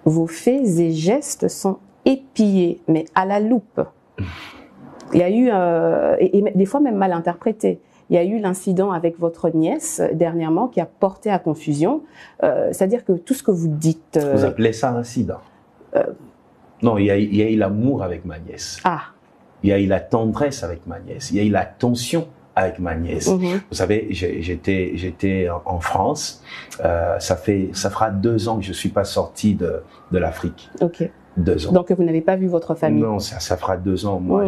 vos faits et gestes sont épillés, mais à la loupe. Il y a eu, et des fois même mal interprété. Il y a eu l'incident avec votre nièce dernièrement qui a porté à confusion. C'est-à-dire que tout ce que vous dites... Vous appelez ça incident? Non, il y a eu l'amour avec ma nièce. Ah. Il y a eu la tendresse avec ma nièce. Il y a eu la tension avec ma nièce. Vous savez, j'étais en France. Ça fera 2 ans que je suis pas sorti de l'Afrique. Ok. 2 ans. Donc vous n'avez pas vu votre famille? Non, ça fera 2 ans. Moi,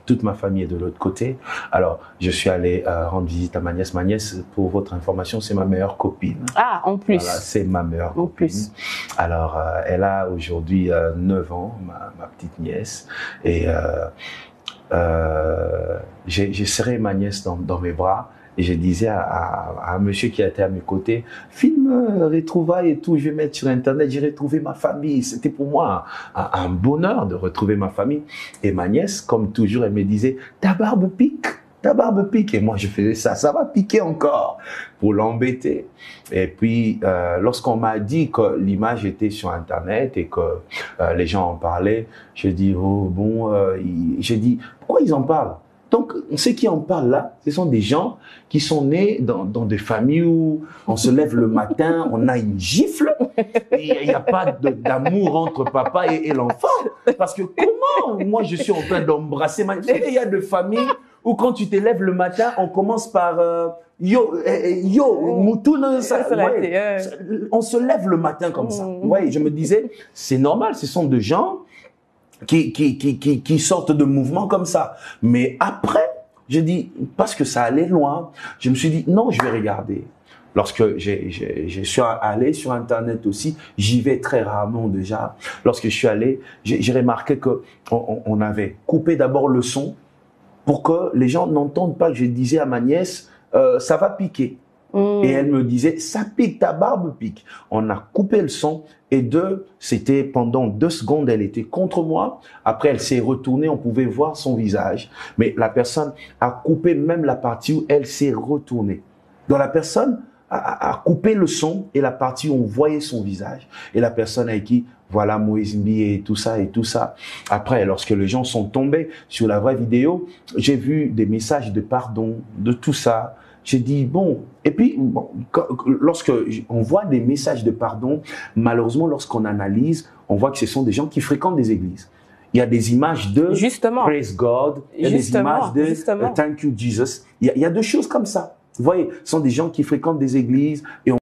toute ma famille est de l'autre côté. Alors, je suis allé rendre visite à ma nièce. Ma nièce, pour votre information, c'est ma meilleure copine. Ah, en plus. Voilà, c'est ma meilleure copine. Plus. Alors, elle a aujourd'hui 9 ans, ma petite nièce. Et j'ai serré ma nièce dans mes bras. Et je disais à un monsieur qui était à mes côtés, filme retrouvailles et tout, je vais mettre sur Internet, j'ai retrouvé ma famille. C'était pour moi un bonheur de retrouver ma famille. Et ma nièce, comme toujours, elle me disait, ta barbe pique, ta barbe pique. Et moi, je faisais ça va piquer encore, pour l'embêter. Et puis, lorsqu'on m'a dit que l'image était sur Internet et que les gens en parlaient, j'ai dit, oh bon, j'ai dit, pourquoi ils en parlent? Donc, ceux qui en parlent là, ce sont des gens qui sont nés dans des familles où on se lève le matin, on a une gifle, il n'y a pas d'amour entre papa et l'enfant. Parce que comment moi je suis en train d'embrasser ma... Vous savez, il y a des familles où quand tu te lèves le matin, on commence par Moutoune, on se lève le matin comme ça. Ouais, je me disais, c'est normal, ce sont des gens qui sortent de mouvements comme ça. Mais après, je dis, parce que ça allait loin, je me suis dit, non, je vais regarder. Lorsque je suis allé sur Internet aussi, j'y vais très rarement déjà. Lorsque je suis allé, j'ai remarqué que on avait coupé d'abord le son pour que les gens n'entendent pas que je disais à ma nièce, ça va piquer. Et elle me disait, ça pique, ta barbe pique. On a coupé le son et c'était pendant 2 secondes, elle était contre moi. Après, elle s'est retournée, on pouvait voir son visage. Mais la personne a coupé même la partie où elle s'est retournée. Donc la personne a coupé le son et la partie où on voyait son visage. Et la personne a dit, voilà Moïse Mbi et tout ça et tout ça. Après, lorsque les gens sont tombés sur la vraie vidéo, j'ai vu des messages de pardon, de tout ça. J'ai dit, bon, et puis, bon, lorsque on voit des messages de pardon, malheureusement, lorsqu'on analyse, on voit que ce sont des gens qui fréquentent des églises. Il y a des images de Praise God, il y a des images de Thank you Jesus. Il y a 2 choses comme ça. Vous voyez, ce sont des gens qui fréquentent des églises et